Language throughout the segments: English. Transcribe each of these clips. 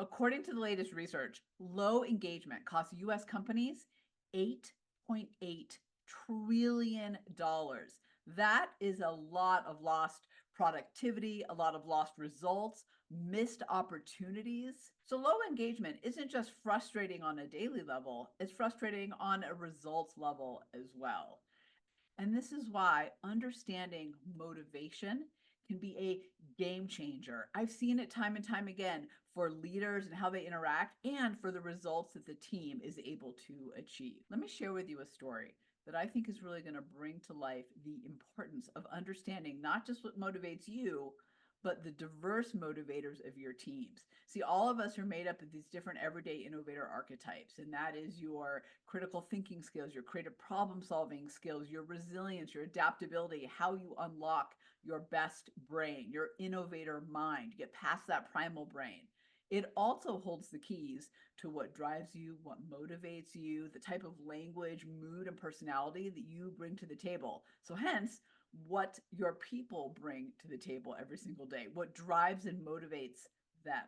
According to the latest research, low engagement costs US companies $8.8 trillion. That is a lot of lost productivity, a lot of lost results, missed opportunities. So, low engagement isn't just frustrating on a daily level, it's frustrating on a results level as well. And this is why understanding motivation can be a game changer. I've seen it time and time again for leaders and how they interact and for the results that the team is able to achieve. Let me share with you a story that I think is really going to bring to life the importance of understanding not just what motivates you, but the diverse motivators of your teams. See, all of us are made up of these different everyday innovator archetypes, and that is your critical thinking skills, your creative problem solving skills, your resilience, your adaptability, how you unlock your best brain, your innovator mind, get past that primal brain. It also holds the keys to what drives you, what motivates you, the type of language, mood, and personality that you bring to the table. So, hence, what your people bring to the table every single day, what drives and motivates them.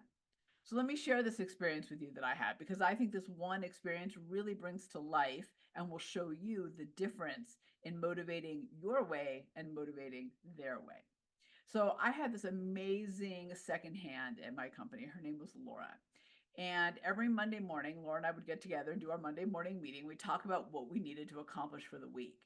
So let me share this experience with you that I had because I think this one experience really brings to life and will show you the difference in motivating your way and motivating their way. So I had this amazing second hand in my company. Her name was Laura. And every Monday morning, Laura and I would get together and do our Monday morning meeting. We talk about what we needed to accomplish for the week.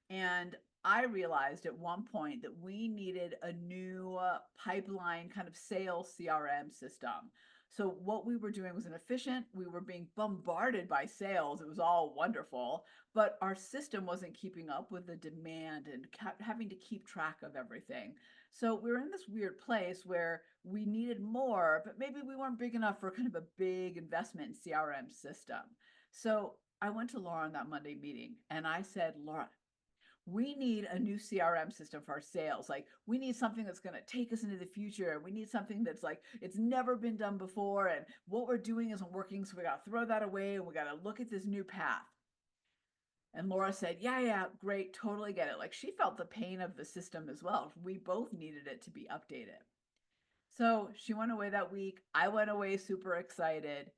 And I realized at one point that we needed a new pipeline kind of sales CRM system. So what we were doing was inefficient. We were being bombarded by sales. It was all wonderful, but our system wasn't keeping up with the demand and kept having to keep track of everything. So we were in this weird place where we needed more, but maybe we weren't big enough for kind of a big investment in CRM system. So I went to Laura on that Monday meeting and I said, Laura, we need a new CRM system for our sales. Like, we need something that's going to take us into the future. We need something that's like, it's never been done before. And what we're doing isn't working. So we got to throw that away and we got to look at this new path. And Laura said, yeah, yeah, great. Totally get it. Like, she felt the pain of the system as well. We both needed it to be updated. So she went away that week. I went away super excited.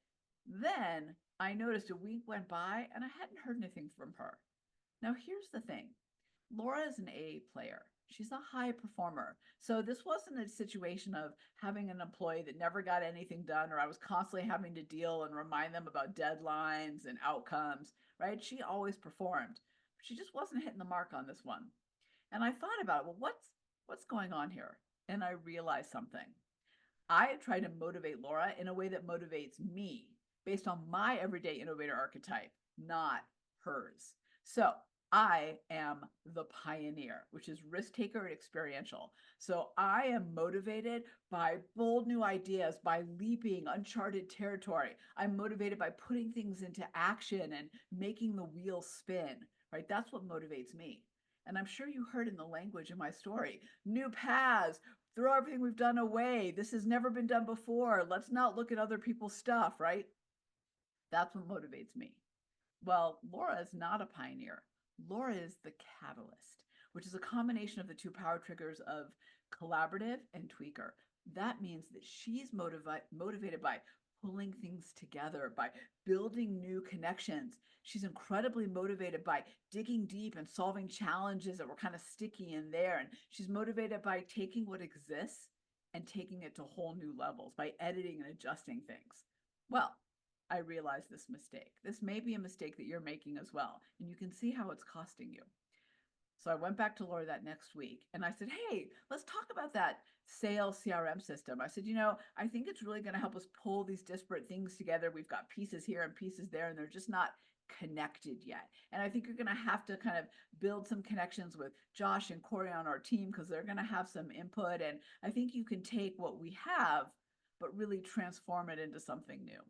Then I noticed a week went by and I hadn't heard anything from her. Now, here's the thing. Laura is an A player. She's a high performer. So this wasn't a situation of having an employee that never got anything done, or I was constantly having to deal and remind them about deadlines and outcomes, right? She always performed. She just wasn't hitting the mark on this one. And I thought about it, well, what's going on here? And I realized something. I try to motivate Laura in a way that motivates me based on my everyday innovator archetype, not hers. So I am the pioneer, which is risk taker and experiential. So I am motivated by bold new ideas, by leaping uncharted territory. I'm motivated by putting things into action and making the wheels spin, right? That's what motivates me. And I'm sure you heard in the language in my story, new paths, throw everything we've done away. This has never been done before. Let's not look at other people's stuff, right? That's what motivates me. Well, Laura is not a pioneer. Laura is the catalyst, which is a combination of the two power triggers of collaborative and tweaker. That means that she's motivated by pulling things together, by building new connections. She's incredibly motivated by digging deep and solving challenges that were kind of sticky in there. And she's motivated by taking what exists and taking it to whole new levels, by editing and adjusting things. Well, I realize this mistake. This may be a mistake that you're making as well, and you can see how it's costing you. So I went back to Laura that next week and I said, hey, let's talk about that sales CRM system. I said, I think it's really going to help us pull these disparate things together. We've got pieces here and pieces there, and they're just not connected yet. And I think you're going to have to kind of build some connections with Josh and Corey on our team because they're going to have some input. And I think you can take what we have, but really transform it into something new.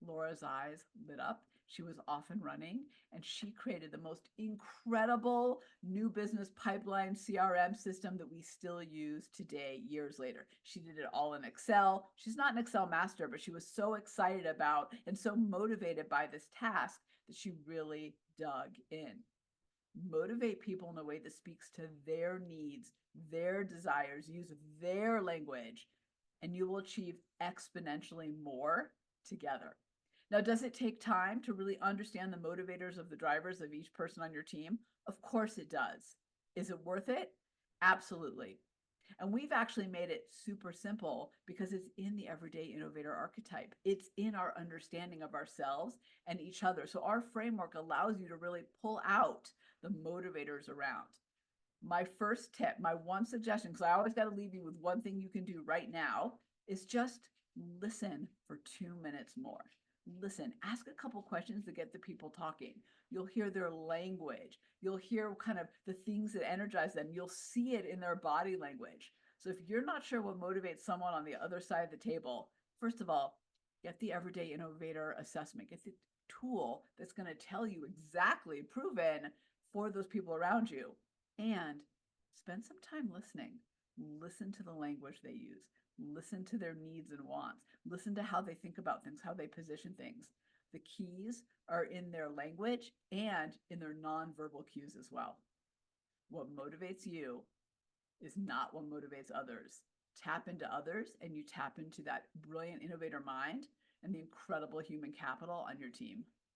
Laura's eyes lit up. She was off and running, and she created the most incredible new business pipeline CRM system that we still use today, years later. She did it all in Excel. She's not an Excel master, but she was so excited about and so motivated by this task that she really dug in. Motivate people in a way that speaks to their needs, their desires, use their language, and you will achieve exponentially more together. Now, does it take time to really understand the motivators of the drivers of each person on your team? Of course it does. Is it worth it? Absolutely. And we've actually made it super simple because it's in the everyday innovator archetype. It's in our understanding of ourselves and each other. So our framework allows you to really pull out the motivators around. My first tip, my one suggestion, because I always got to leave you with one thing you can do right now, is just listen for 2 minutes more. Listen, ask a couple questions to get the people talking. You'll hear their language. You'll hear kind of the things that energize them. You'll see it in their body language. So if you're not sure what motivates someone on the other side of the table, first of all, get the Everyday Innovator assessment. Get the tool that's going to tell you exactly, proven for those people around you. And spend some time listening. Listen to the language they use. Listen to their needs and wants. Listen to how they think about things, how they position things. The keys are in their language and in their nonverbal cues as well. What motivates you is not what motivates others. Tap into others and you tap into that brilliant innovator mind and the incredible human capital on your team.